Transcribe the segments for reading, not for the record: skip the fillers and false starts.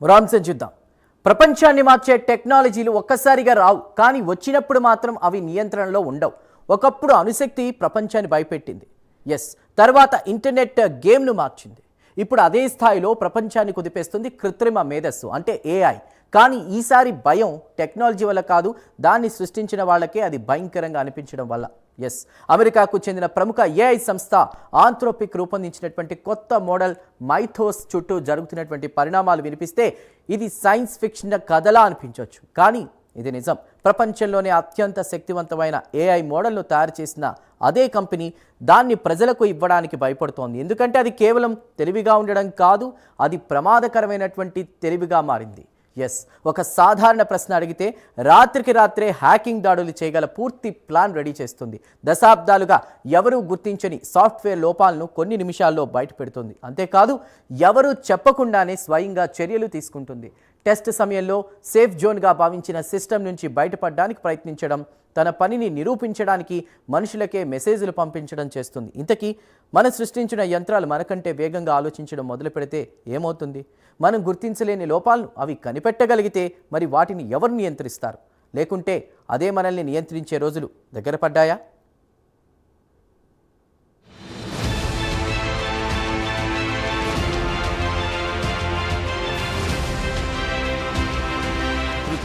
రామ్సన్ చూద్దాం. ప్రపంచాన్ని మార్చే టెక్నాలజీలు ఒక్కసారిగా రావు, కానీ వచ్చినప్పుడు మాత్రం అవి నియంత్రణలో ఉండవు. ఒకప్పుడు అణుశక్తి ప్రపంచాన్ని భయపెట్టింది. తర్వాత ఇంటర్నెట్ గేమ్ను మార్చింది. ఇప్పుడు అదే స్థాయిలో ప్రపంచాన్ని కుదిపేస్తుంది కృత్రిమ మేధస్సు అంటే ఏఐ. కానీ ఈసారి భయం టెక్నాలజీ వల్ల కాదు, దాన్ని సృష్టించిన వాళ్ళకే అది భయంకరంగా అనిపించడం వల్ల. అమెరికాకు చెందిన ప్రముఖ ఏఐ సంస్థ ఆంథ్రోపిక్ రూపొందించినటువంటి కొత్త మోడల్ మైథోస్ చుట్టూ జరుగుతున్నటువంటి పరిణామాలు వినిపిస్తే ఇది సైన్స్ ఫిక్షన్ కథలా అనిపించవచ్చు, కానీ ఇది నిజం. ప్రపంచంలోనే అత్యంత శక్తివంతమైన ఏఐ మోడల్ను తయారు చేసిన అదే కంపెనీ దాన్ని ప్రజలకు ఇవ్వడానికి భయపడుతోంది. ఎందుకంటే అది కేవలం తెలివిగా ఉండడం కాదు, అది ప్రమాదకరమైనటువంటి తెలివిగా మారింది. ఒక సాధారణ ప్రశ్న అడిగితే రాత్రికి రాత్రే హ్యాకింగ్ దాడులు చేయగల పూర్తి ప్లాన్ రెడీ చేస్తుంది. దశాబ్దాలుగా ఎవరూ గుర్తించని సాఫ్ట్వేర్ లోపాలను కొన్ని నిమిషాల్లో బయటపెడుతుంది. అంతేకాదు, ఎవరూ చెప్పకుండానే స్వయంగా చర్యలు తీసుకుంటుంది. టెస్ట్ సమయంలో సేఫ్ జోన్గా భావించిన సిస్టమ్ నుంచి బయటపడడానికి ప్రయత్నించడం, తన పనిని నిరూపించడానికి మనుషులకే మెసేజ్లు పంపించడం చేస్తుంది. ఇంతకీ మనం సృష్టించిన యంత్రాలు మనకంటే వేగంగా ఆలోచించడం మొదలు పెడితే ఏమవుతుంది? మనం గుర్తించలేని లోపాలను అవి కనిపెట్టగలిగితే మరి వాటిని ఎవరు నియంత్రిస్తారు? లేకుంటే అదే మనల్ని నియంత్రించే రోజులు దగ్గర పడ్డాయా?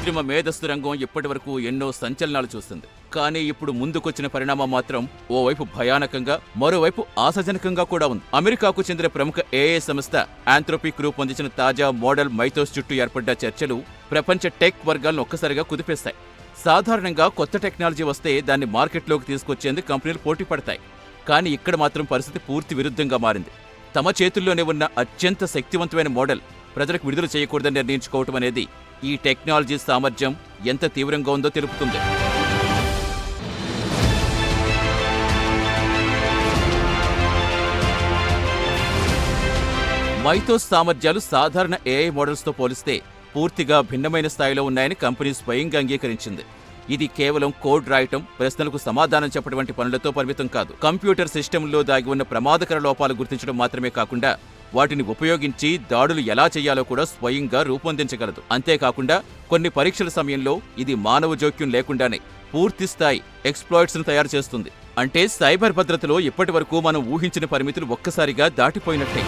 కృత్రిమ మేధస్సు రంగం ఇప్పటి వరకు ఎన్నో సంచలనాలు చూస్తుంది. కానీ ఇప్పుడు ముందుకొచ్చిన పరిణామం మాత్రం ఓవైపు భయానకంగా, మరోవైపు ఆశాజనకంగా కూడా ఉంది. అమెరికాకు చెందిన ప్రముఖ ఏఐ సంస్థ ఆంథ్రోపిక్ రూపొందించిన తాజా మోడల్ మైథోస్ చుట్టూ ఏర్పడ్డ చర్చలు ప్రపంచ టెక్ వర్గాలను ఒక్కసారిగా కుదిపేస్తాయి. సాధారణంగా కొత్త టెక్నాలజీ వస్తే దాన్ని మార్కెట్లోకి తీసుకొచ్చేందుకు కంపెనీలు పోటీ పడతాయి. కానీ ఇక్కడ మాత్రం పరిస్థితి పూర్తి విరుద్ధంగా మారింది. తమ చేతుల్లోనే ఉన్న అత్యంత శక్తివంతమైన మోడల్ ప్రజలకు విడుదల చేయకూడదని నిర్ణయించుకోవటం అనేది ఈ టెక్నాలజీ సామర్థ్యం ఎంత తీవ్రంగా ఉందో తెలుపుతుంది. మైథోస్ సామర్థ్యాలు సాధారణ ఏఐ మోడల్స్తో పోలిస్తే పూర్తిగా భిన్నమైన స్థాయిలో ఉన్నాయని కంపెనీ స్వయంగా అంగీకరించింది. ఇది కేవలం కోడ్ రాయటం, ప్రశ్నలకు సమాధానం చెప్పడం వంటి పనులతో పరిమితం కాదు. కంప్యూటర్ సిస్టంలో దాగి ఉన్న ప్రమాదకర లోపాలు గుర్తించడం మాత్రమే కాకుండా వాటిని ఉపయోగించి దాడులు ఎలా చేయాలో కూడా స్వయంగా రూపొందించగలదు. అంతేకాకుండా కొన్ని పరీక్షల సమయంలో ఇది మానవ జోక్యం లేకుండానే పూర్తిస్థాయి ఎక్స్‌ప్లాయిట్స్‌ను తయారు చేస్తుంది. అంటే సైబర్ భద్రతలో ఇప్పటి వరకు మనం ఊహించిన పరిమితులు ఒక్కసారిగా దాటిపోయినట్టే.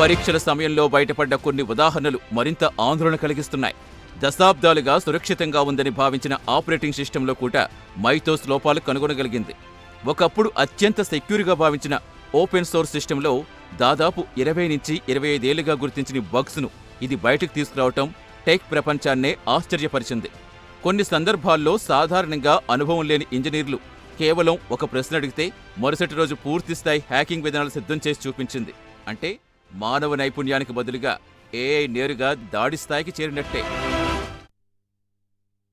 పరీక్షల సమయంలో బయటపడ్డ కొన్ని ఉదాహరణలు మరింత ఆందోళన కలిగిస్తున్నాయి. దశాబ్దాలుగా సురక్షితంగా ఉందని భావించిన ఆపరేటింగ్ సిస్టంలో కూడా మైథోస్ లోపాలు కనుగొనగలిగింది. ఒకప్పుడు అత్యంత సెక్యూర్గా భావించిన ఓపెన్ సోర్స్ సిస్టంలో దాదాపు 20 నుంచి 25 ఏళ్లుగా గుర్తించిన బగ్స్ను ఇది బయటకు తీసుకురావటం టెక్ ప్రపంచాన్నే ఆశ్చర్యపరిచింది. కొన్ని సందర్భాల్లో సాధారణంగా అనుభవం లేని ఇంజనీర్లు కేవలం ఒక ప్రశ్న అడిగితే మరుసటి రోజు పూర్తిస్థాయి హ్యాకింగ్ విధానాలు సిద్ధం చేసి చూపించింది. అంటే మానవ నైపుణ్యానికి బదులుగా ఏఐ నేరుగా దాడి స్థాయికి చేరినట్టే.